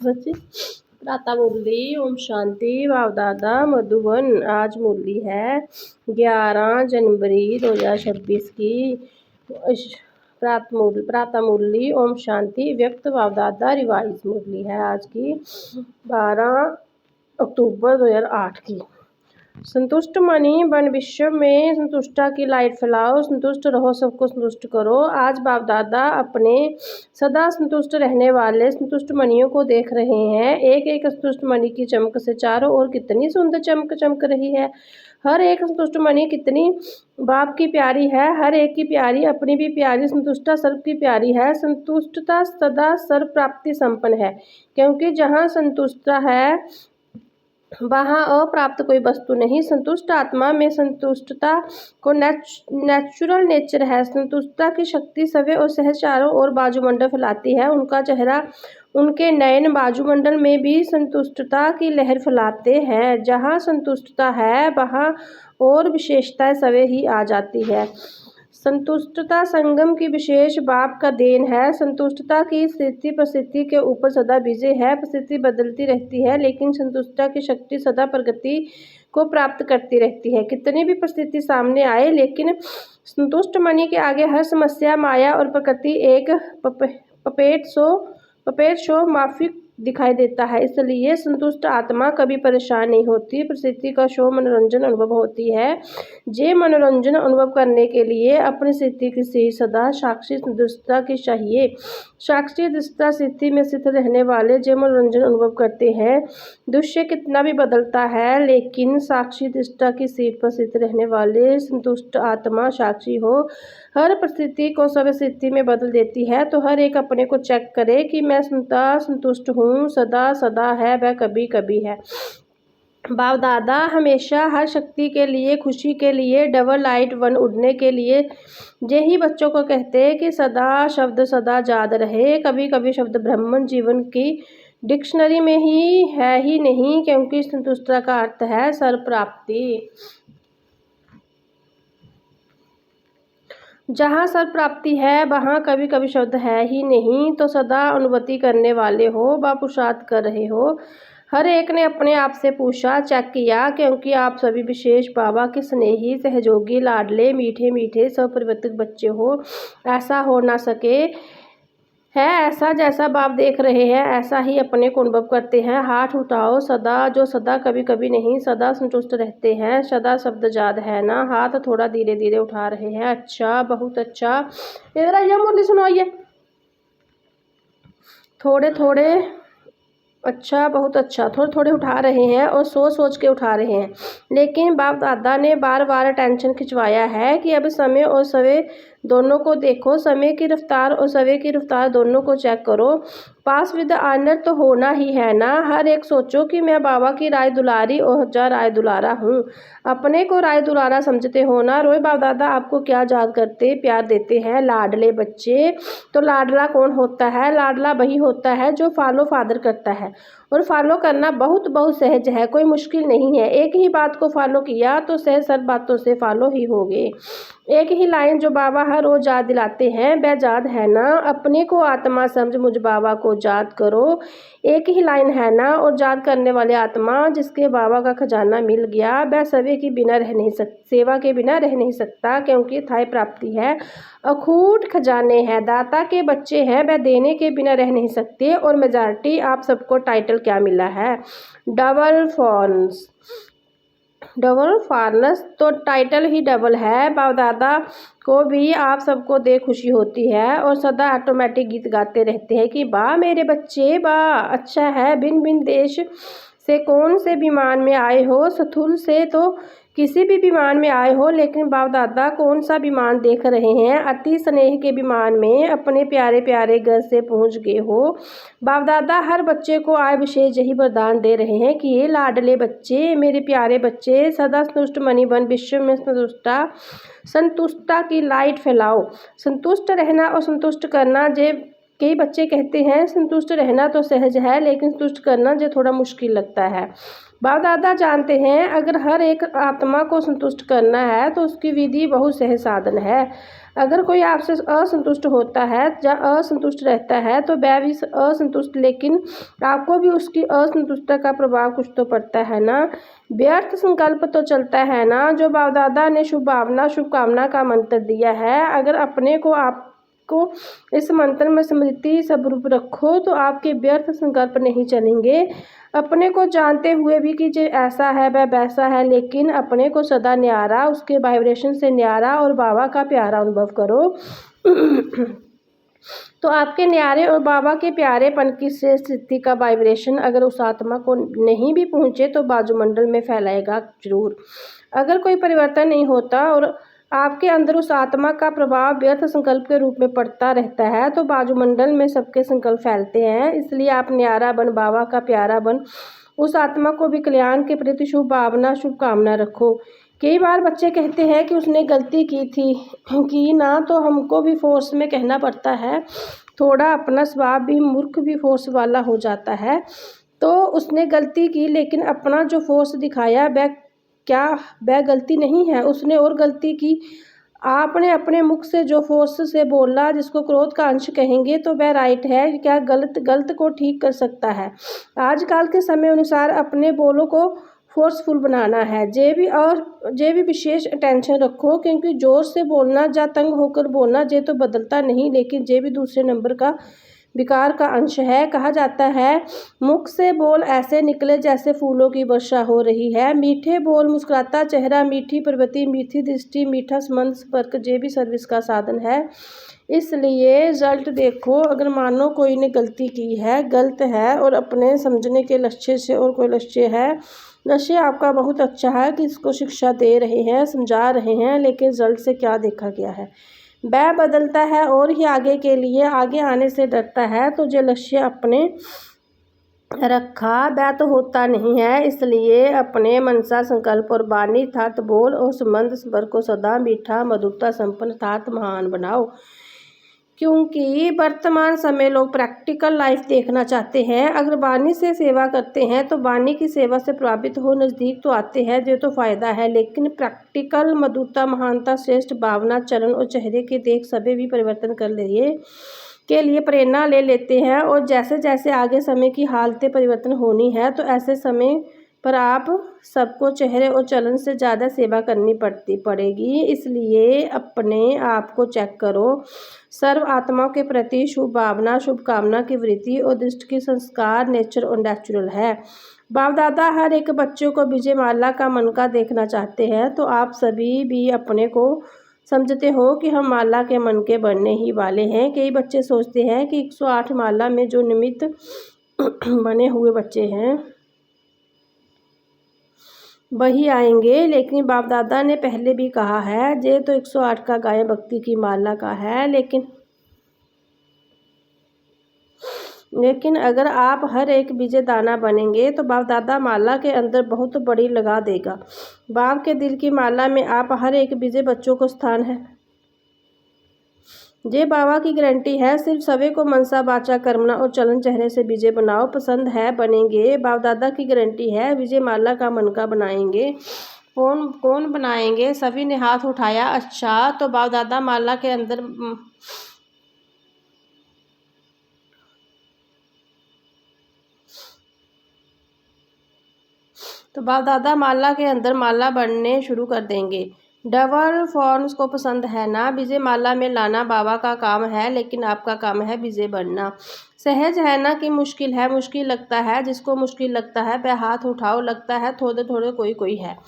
प्रातः मुरली। ओम शांति। बाप-दादा मधुबन। आज मुरली है 11 जनवरी 2026 की। प्रातः मुरली। ओम शांति। व्यक्त बाप-दादा रिवाइज मुरली है आज की 12 अक्टूबर 2008 की। संतुष्ट मनी बन विश्व में संतुष्टता की लाइट फैलाओ, संतुष्ट रहो, सबको संतुष्ट करो। आज बाप दादा अपने सदा संतुष्ट रहने वाले संतुष्ट मणियों को देख रहे हैं। एक एक संतुष्ट मणि की चमक से चारों ओर कितनी सुंदर चमक रही है। हर एक संतुष्ट मणि कितनी बाप की प्यारी है, हर एक की प्यारी, अपनी भी प्यारी। संतुष्टता सर्व की प्यारी है। संतुष्टता सदा सर्व प्राप्ति संपन्न है, क्योंकि जहाँ संतुष्टता है वहाँ अप्राप्त कोई वस्तु नहीं। संतुष्ट आत्मा में संतुष्टता को नेचुरल नेचर है। संतुष्टता की शक्ति सवे और सहज चारों ओर बाजुमंडल फैलाती है। उनका चेहरा, उनके नयन बाजुमंडल में भी संतुष्टता की लहर फैलाते हैं। जहाँ संतुष्टता है वहाँ और विशेषताएं सवे ही आ जाती है। संतुष्टता संगम की विशेष बाप का देन है। संतुष्टता की स्थिति परिस्थिति के ऊपर सदा विजय है। परिस्थिति बदलती रहती है, लेकिन संतुष्टता की शक्ति सदा प्रगति को प्राप्त करती रहती है। कितनी भी परिस्थिति सामने आए, लेकिन संतुष्ट मणि के आगे हर समस्या, माया और प्रकृति एक पपेट शो माफिक दिखाई देता है। इसलिए संतुष्ट आत्मा कभी परेशान नहीं होती। परिस्थिति का शो मनोरंजन अनुभव होती है। जे मनोरंजन अनुभव करने के लिए अपनी स्थिति की सदा साक्षी दृष्टता की चाहिए। साक्षी दृष्टता स्थिति में स्थित रहने वाले जे मनोरंजन अनुभव करते हैं। दृश्य कितना भी बदलता है, लेकिन साक्षी दृष्टता की सीट पर स्थित रहने वाले संतुष्ट आत्मा साक्षी हो हर परिस्थिति को सब स्थिति में बदल देती है। तो हर एक अपने को चेक करे कि मैं सदा संतुष्ट हूँ, सदा सदा है, वह कभी कभी है। बाप दादा हमेशा हर शक्ति के लिए, खुशी के लिए, डबल लाइट वन उड़ने के लिए यही बच्चों को कहते हैं कि सदा शब्द सदा याद रहे। कभी कभी शब्द ब्राह्मण जीवन की डिक्शनरी में ही है ही नहीं, क्योंकि संतुष्टता का अर्थ है सर्व प्राप्ति। जहाँ सर्व प्राप्ति है वहाँ कभी कभी शब्द है ही नहीं। तो सदा अनुभूति करने वाले हो, बाप पुरुषार्थ कर रहे हो। हर एक ने अपने आप से पूछा, चेक किया, क्योंकि आप सभी विशेष बाबा के स्नेही, सहयोगी, लाडले, मीठे मीठे स्वपरिवर्तक बच्चे हो। ऐसा हो ना सके है, ऐसा जैसा बाप देख रहे हैं ऐसा ही अपने को अनुभव करते हैं। हाथ उठाओ सदा, जो सदा कभी कभी नहीं, सदा संतुष्ट रहते हैं। सदा शब्द याद है ना। हाथ थोड़ा धीरे धीरे उठा रहे हैं। अच्छा, बहुत अच्छा। इधर आइए, मुरली सुनाइए। थोड़े थोड़े, अच्छा, बहुत अच्छा। थोड़े थोड़े उठा रहे हैं और सोच सोच के उठा रहे हैं। लेकिन बाप दादा ने बार बार टेंशन खिंचवाया है कि अब समय और सवे दोनों को देखो। समय की रफ्तार और सवे की रफ्तार दोनों को चेक करो। पास विद ऑनर तो होना ही है ना। हर एक सोचो कि मैं बाबा की राय दुलारी और हजार राय दुलारा हूँ। अपने को राय दुलारा समझते हो ना। रोज बाप दादा आपको क्या याद करते, प्यार देते हैं, लाडले बच्चे। तो लाडला कौन होता है? लाडला वही होता है जो फॉलो फादर करता है, और फॉलो करना बहुत बहुत सहज है, कोई मुश्किल नहीं है। एक ही बात को फॉलो किया तो सहज सब बातों से फॉलो ही होगे। एक ही लाइन जो बाबा हर रोज याद दिलाते हैं वह याद है ना। अपने को आत्मा समझ मुझ बाबा को याद करो। एक ही लाइन है ना। और याद करने वाले आत्मा जिसके बाबा का खजाना मिल गया वह सेवा के बिना रह नहीं सकता, सेवा के बिना रह नहीं सकता, क्योंकि थाई प्राप्ति है, अखूट खजाने हैं, दाता के बच्चे हैं, वह देने के बिना रह नहीं सकते। और मेजॉरिटी आप सबको टाइटल क्या मिला है? डबल फॉर्नस। तो टाइटल ही डबल है। बाप दादा को भी आप सबको देख खुशी होती है और सदा ऑटोमेटिक गीत गाते रहते हैं कि वाह मेरे बच्चे, वाह अच्छा है। भिन्न भिन्न देश से कौन से विमान में आए हो, स्थूल से तो किसी भी विमान में आए हो, लेकिन बाप दादा कौन सा विमान देख रहे हैं? अति स्नेह के विमान में अपने प्यारे प्यारे घर से पहुंच गए हो। बाप दादा हर बच्चे को आय विशेष यही वरदान दे रहे हैं कि ये लाडले बच्चे, मेरे प्यारे बच्चे, सदा संतुष्ट मणि बन विश्व में संतुष्टता की लाइट फैलाओ। संतुष्ट रहना और संतुष्ट करना, जे कई बच्चे कहते हैं संतुष्ट रहना तो सहज है, लेकिन संतुष्ट करना जो थोड़ा मुश्किल लगता है। बाप दादा जानते हैं अगर हर एक आत्मा को संतुष्ट करना है तो उसकी विधि बहुत सहज साधन है। अगर कोई आपसे असंतुष्ट होता है या असंतुष्ट रहता है तो वह भी असंतुष्ट, लेकिन आपको भी उसकी असंतुष्टता का प्रभाव कुछ तो पड़ता है ना। व्यर्थ संकल्प तो चलता है ना। जो बाप दादा ने शुभ भावना शुभकामना का मंत्र दिया है, अगर अपने को आपको इस मंत्र में स्मृति स्वरूप रखो तो आपके व्यर्थ संकल्प नहीं चलेंगे। अपने को जानते हुए भी कि जो ऐसा है वह वैसा है, लेकिन अपने को सदा न्यारा, उसके वाइब्रेशन से न्यारा और बाबा का प्यारा अनुभव करो। तो आपके न्यारे और बाबा के प्यारेपन की श्रेष्ठ स्थिति का वाइब्रेशन अगर उस आत्मा को नहीं भी पहुँचे तो वायुमंडल में फैलाएगा जरूर। अगर कोई परिवर्तन नहीं होता और आपके अंदर उस आत्मा का प्रभाव व्यर्थ संकल्प के रूप में पड़ता रहता है तो वायुमंडल में सबके संकल्प फैलते हैं। इसलिए आप न्यारा बन, बाबा का प्यारा बन, उस आत्मा को भी कल्याण के प्रति शुभ भावना शुभकामना रखो। कई बार बच्चे कहते हैं कि उसने गलती की थी कि ना, तो हमको भी फोर्स में कहना पड़ता है। थोड़ा अपना स्वभाव भी मूर्ख भी फोर्स वाला हो जाता है। तो उसने गलती की, लेकिन अपना जो फोर्स दिखाया वह गलती नहीं है, उसने और गलती की। आपने अपने मुख से जो फोर्स से बोला, जिसको क्रोध का अंश कहेंगे, तो वह राइट है। क्या गलत को ठीक कर सकता है। आजकल के समय अनुसार अपने बोलों को फोर्सफुल बनाना है। जे भी विशेष अटेंशन रखो, क्योंकि जोर से बोलना या तंग होकर बोलना जे तो बदलता नहीं, लेकिन जे भी दूसरे नंबर का विकार का अंश है। कहा जाता है मुख से बोल ऐसे निकले जैसे फूलों की वर्षा हो रही है। मीठे बोल, मुस्कुराता चेहरा, मीठी प्रवृत्ति, मीठी दृष्टि, मीठा संबंध संपर्क जे भी सर्विस का साधन है। इसलिए रिजल्ट देखो। अगर मानो कोई ने गलती की है, गलत है, और अपने समझने के लक्ष्य से और कोई लक्ष्य है, लक्ष्य आपका बहुत अच्छा है कि इसको शिक्षा दे रहे हैं, समझा रहे हैं, लेकिन रिजल्ट से क्या देखा गया है, वह बदलता है और ही आगे के लिए आगे आने से डरता है। तो जो लक्ष्य अपने रखा वह तो होता नहीं है। इसलिए अपने मनसा संकल्प और वाणी अर्थात बोल और संबंध स्वर को सदा मीठा मधुरता संपन्न अर्थात महान बनाओ। क्योंकि वर्तमान समय लोग प्रैक्टिकल लाइफ देखना चाहते हैं। अगर वाणी से सेवा करते हैं तो वाणी की सेवा से प्रभावित हो नज़दीक तो आते हैं, जो तो फ़ायदा है। लेकिन प्रैक्टिकल मधुरता महानता श्रेष्ठ भावना चलन और चेहरे के देख सभी भी परिवर्तन कर लिए के लिए प्रेरणा ले लेते हैं। और जैसे जैसे आगे समय की हालतें परिवर्तन होनी है तो ऐसे समय पर आप सबको चेहरे और चलन से ज़्यादा सेवा करनी पड़ेगी। इसलिए अपने आप को चेक करो। सर्व आत्माओं के प्रति शुभ भावना शुभकामना की वृत्ति और दृष्टि की संस्कार नेचर और नेचुरल है। बाप दादा हर एक बच्चों को विजय माला का मन का देखना चाहते हैं। तो आप सभी भी अपने को समझते हो कि हम माला के मन के बनने ही वाले हैं। कई बच्चे सोचते हैं कि 108 माला में जो निमित्त बने हुए बच्चे हैं वही आएंगे, लेकिन बाप दादा ने पहले भी कहा है ये तो 108 का गायन भक्ति की माला का है। लेकिन अगर आप हर एक विजय दाना बनेंगे तो बाप दादा माला के अंदर बहुत बड़ी लगा देगा। बाप के दिल की माला में आप हर एक विजय बच्चों को स्थान है। ये बाबा की गारंटी है। सिर्फ सभी को मनसा बाचा कर्मना और चलन चेहरे से विजय बनाओ। पसंद है बनेंगे। बाप दादा की गारंटी है विजय माला का मन का बनाएंगे। कौन कौन बनाएंगे? सभी ने हाथ उठाया। अच्छा, तो बाप दादा माला के अंदर माला बनने शुरू कर देंगे। डबल फॉर्म्स को पसंद है ना? विजय माला में लाना बाबा का काम है, लेकिन आपका काम है विजय बनना। सहज है ना कि मुश्किल है? मुश्किल लगता है। जिसको मुश्किल लगता है वह हाथ उठाओ। लगता है थोड़े थोड़े कोई है।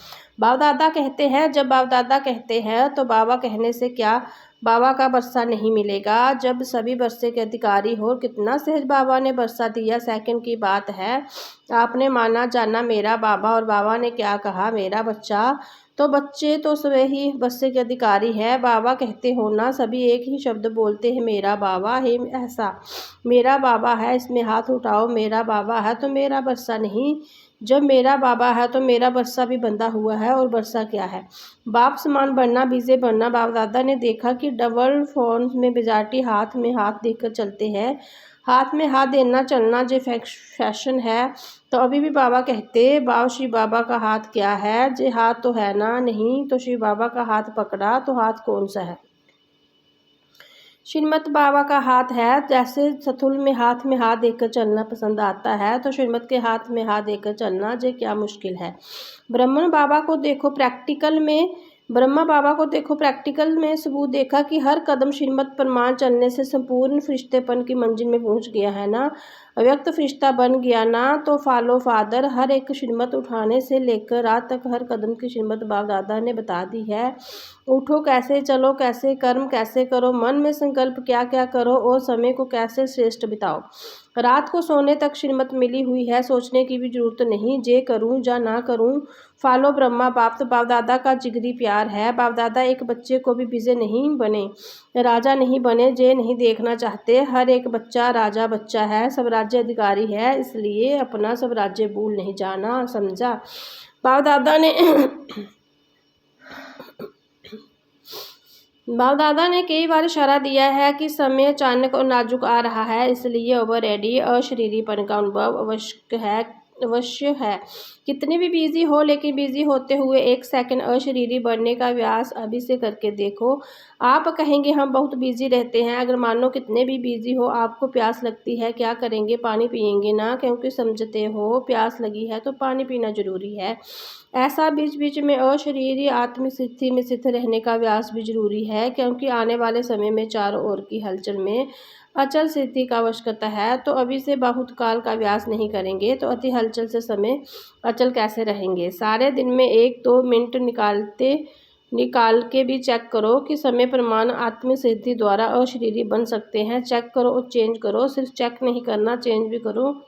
बाप दादा कहते हैं, जब बाप दादा कहते हैं तो बाबा कहने से क्या बाबा का बरसा नहीं मिलेगा? जब सभी बरसे के अधिकारी हो। कितना सहज बाबा ने बरसा दिया, सेकंड की बात है। आपने माना जाना मेरा बाबा, और बाबा ने क्या कहा मेरा बच्चा। तो बच्चे तो सभी ही बरसे के अधिकारी है। बाबा कहते हो ना, सभी एक ही शब्द बोलते हैं मेरा बाबा है। ऐसा मेरा बाबा है, इसमें हाथ उठाओ। मेरा बाबा है तो मेरा बरसा नहीं। जब मेरा बाबा है तो मेरा बरसा भी बंधा हुआ है। और बरसा क्या है? बाप समान बनना, विजय बनना। बाप दादा ने देखा कि डबल फॉर्म्स में मेजॉरिटी हाथ में हाथ देकर चलते हैं। हाथ में हाथ देना चलना जो फैशन है। तो अभी भी बाबा कहते बाव शिव बाबा का हाथ क्या है? जे हाथ तो है ना? नहीं। तो शिव बाबा का हाथ पकड़ा तो हाथ कौन सा है? श्रीमत बाबा का हाथ है, जैसे सथुल में हाथ देकर चलना पसंद आता है, तो श्रीमत के हाथ में हाथ देकर चलना जे क्या मुश्किल है। ब्रह्मा बाबा को देखो प्रैक्टिकल में सबूत देखा कि हर कदम श्रीमत प्रमाण चलने से संपूर्ण फरिश्तेपन की मंजिल में पहुंच गया है ना, अव्यक्त फरिश्ता बन गया ना। तो फॉलो फादर, हर एक श्रीमत उठाने से लेकर रात तक हर कदम की श्रीमत बाप दादा ने बता दी है। उठो कैसे, चलो कैसे, कर्म कैसे करो, मन में संकल्प क्या क्या करो और समय को कैसे श्रेष्ठ बिताओ। रात को सोने तक श्रीमत मिली हुई है, सोचने की भी जरूरत नहीं, जे करूं या ना करूं। फॉलो ब्रह्मा बाप। तो बाप दादा का जिगरी प्यार है। बाप दादा एक बच्चे को भी विजय नहीं बने, राजा नहीं बने, जे नहीं देखना चाहते। हर एक बच्चा राजा बच्चा है, सब राज्य अधिकारी है, इसलिए अपना सब राज्य भूल नहीं जाना, समझा। बाप दादा ने कई बार इशारा दिया है कि समय अचानक और नाजुक आ रहा है, इसलिए ओवर रेडी अशरीरीपन का अनुभव अवश्य है। कितने भी बिजी हो, लेकिन बिजी होते हुए एक सेकंड अशरीरी बनने का अभ्यास अभी से करके देखो। आप कहेंगे हम बहुत बिजी रहते हैं। अगर मानो कितने भी बिजी हो, आपको प्यास लगती है, क्या करेंगे? पानी पिएंगे ना, क्योंकि समझते हो प्यास लगी है तो पानी पीना जरूरी है। ऐसा बीच बीच में अशरीरी आत्मिक स्थिति में स्थित रहने का अभ्यास भी जरूरी है, क्योंकि आने वाले समय में चारों ओर की हलचल में अचल स्थिति का आवश्यकता है। तो अभी से बहुत काल का अभ्यास नहीं करेंगे तो अति हलचल से समय अचल कैसे रहेंगे। सारे दिन में 1-2 मिनट निकाल के भी चेक करो कि समय प्रमाण आत्मिक सिद्धि द्वारा अशरीरी बन सकते हैं। चेक करो और चेंज करो, सिर्फ चेक नहीं करना, चेंज भी करो।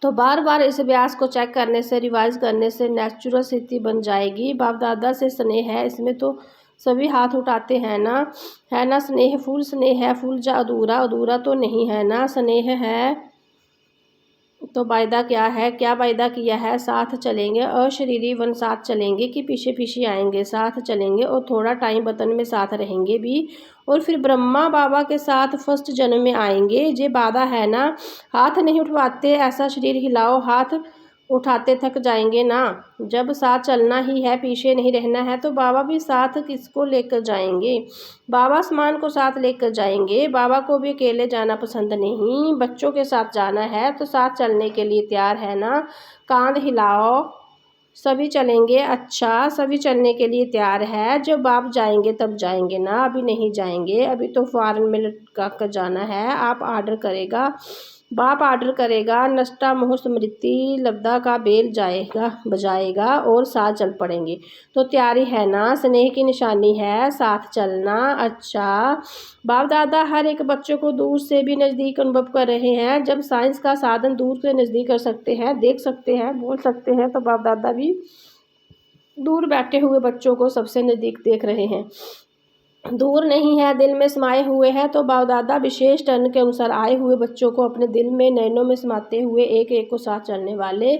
तो बार बार इस अभ्यास को चेक करने से, रिवाइज करने से नेचुरल स्थिति बन जाएगी। बाप दादा से स्नेह है, इसमें तो सभी हाथ उठाते हैं ना, है ना। स्नेह है, फूल जा अधूरा, अधूरा तो नहीं है ना। स्नेह है तो वायदा क्या है, क्या वायदा किया है? साथ चलेंगे, अशरीरी वन साथ चलेंगे कि पीछे पीछे आएंगे? साथ चलेंगे और थोड़ा टाइम वतन में साथ रहेंगे भी, और फिर ब्रह्मा बाबा के साथ फर्स्ट जन्म में आएंगे। ये वादा है ना। हाथ नहीं उठवाते, ऐसा शरीर हिलाओ, हाथ उठाते थक जाएंगे ना। जब साथ चलना ही है, पीछे नहीं रहना है, तो बाबा भी साथ किसको लेकर जाएंगे? बाबा आसमान को साथ लेकर जाएंगे। बाबा को भी अकेले जाना पसंद नहीं, बच्चों के साथ जाना है। तो साथ चलने के लिए तैयार है ना? कांध हिलाओ, सभी चलेंगे। अच्छा, सभी चलने के लिए तैयार है। जब बाप जाएंगे तब जाएंगे ना, अभी नहीं जाएंगे। अभी तो फॉरेन में लटका कर जाना है। आप ऑर्डर करेगा, बाप ऑर्डर करेगा, नष्टा मोह स्मृति लब्धा का बेल बजाएगा और साथ चल पड़ेंगे। तो तैयारी है ना? स्नेह की निशानी है साथ चलना। अच्छा, बाप दादा हर एक बच्चों को दूर से भी नज़दीक अनुभव कर रहे हैं। जब साइंस का साधन दूर से नज़दीक कर सकते हैं, देख सकते हैं, बोल सकते हैं, तो बाप दादा भी दूर बैठे हुए बच्चों को सबसे नज़दीक देख रहे हैं। दूर नहीं है, दिल में समाये हुए हैं। तो बाप दादा विशेष टर्न के अनुसार आए हुए बच्चों को अपने दिल में नैनों में समाते हुए एक एक को साथ चलने वाले,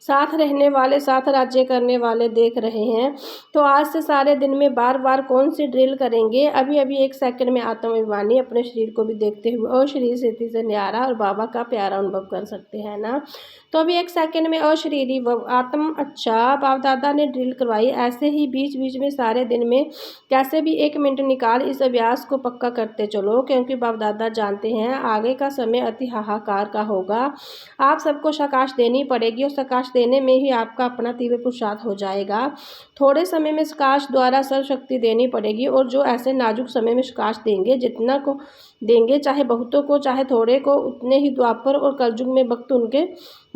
साथ रहने वाले, साथ राज्य करने वाले देख रहे हैं। तो आज से सारे दिन में बार बार कौन सी ड्रिल करेंगे? अभी अभी 1 सेकंड में आत्माभिमानी अपने शरीर को भी देखते हुए और शरीर स्थिति से न्यारा और बाबा का प्यारा अनुभव कर सकते हैं ना। तो अभी 1 सेकंड में अशरीरी आत्म। अच्छा, बाप दादा ने ड्रिल करवाई। ऐसे ही बीच बीच में सारे दिन में कैसे भी 1 मिनट निकाल इस अभ्यास को पक्का करते चलो, क्योंकि बाप दादा जानते हैं आगे का समय अति हाहाकार का होगा। आप सबको शाबाश देनी पड़ेगी और शाबाश देने में ही आपका अपना तीव्र पुरुषार्थ हो जाएगा। थोड़े समय में शाबाश द्वारा सर्वशक्ति देनी पड़ेगी, और जो ऐसे नाजुक समय में शाबाश देंगे, जितना को देंगे, चाहे बहुतों को चाहे थोड़े को, उतने ही द्वापर और कलयुग में भक्त उनके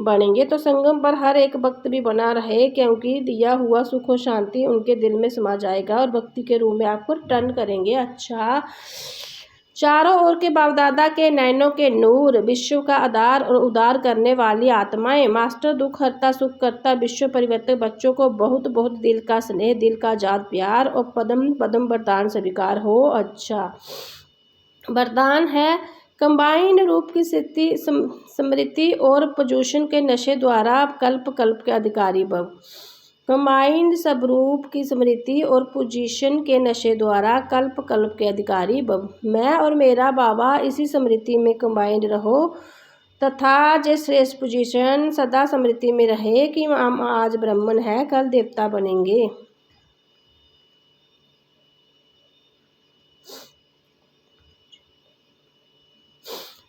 बनेंगे। तो संगम पर हर एक भक्त भी बना रहे, क्योंकि दिया हुआ सुख और शांति उनके दिल में समा जाएगा और भक्ति के रूप में आपको टर्न करेंगे। अच्छा, चारों ओर के बाप दादा के नैनों के नूर, विश्व का आधार और उदार करने वाली आत्माएं, मास्टर दुख हरता सुख करता विश्व परिवर्तक बच्चों को बहुत बहुत दिल का स्नेह, दिल का आजाद प्यार और पदम पदम वरदान स्वीकार हो। अच्छा, वरदान है कंबाइंड रूप की स्मृति और पोजीशन के नशे द्वारा कल्प कल्प के अधिकारी भव। कंबाइंड स्वरूप की स्मृति और पोजीशन के नशे द्वारा कल्प कल्प के अधिकारी भव। मैं और मेरा बाबा इसी स्मृति में कंबाइंड रहो तथा जे श्रेष्ठ पोजीशन सदा स्मृति में रहे कि हम आज ब्राह्मण है, कल देवता बनेंगे।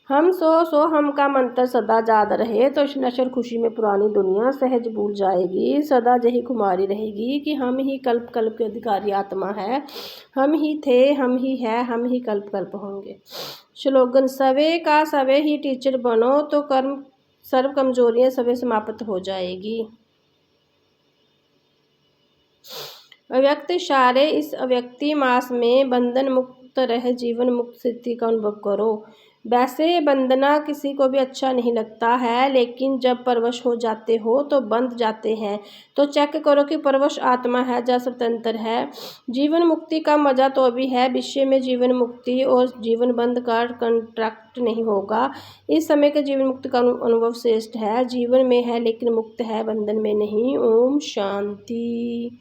हम सो हम का मंत्र सदा याद रहे, तो नशर खुशी में पुरानी दुनिया सहज भूल जाएगी। सदा यही खुमारी रहेगी कि हम ही कल्प कल्प के अधिकारी आत्मा है, हम ही थे, हम ही है, हम ही कल्प कल्प होंगे। स्लोगन, सवे का सवे ही टीचर बनो, तो कर्म सर्व कमजोरियां सवे समाप्त हो जाएगी। अव्यक्त इशारे, इस अव्यक्ति मास में बंधन मुक्त रह जीवन मुक्त स्थिति का अनुभव करो। वैसे बंधना किसी को भी अच्छा नहीं लगता है, लेकिन जब परवश हो जाते हो तो बंध जाते हैं। तो चेक करो कि परवश आत्मा है या स्वतंत्र है। जीवन मुक्ति का मजा तो अभी है, विषय में जीवन मुक्ति और जीवन बंध का कंट्रैक्ट नहीं होगा। इस समय के जीवन मुक्ति का अनुभव श्रेष्ठ है, जीवन में है लेकिन मुक्त है, बंधन में नहीं। ओम शांति।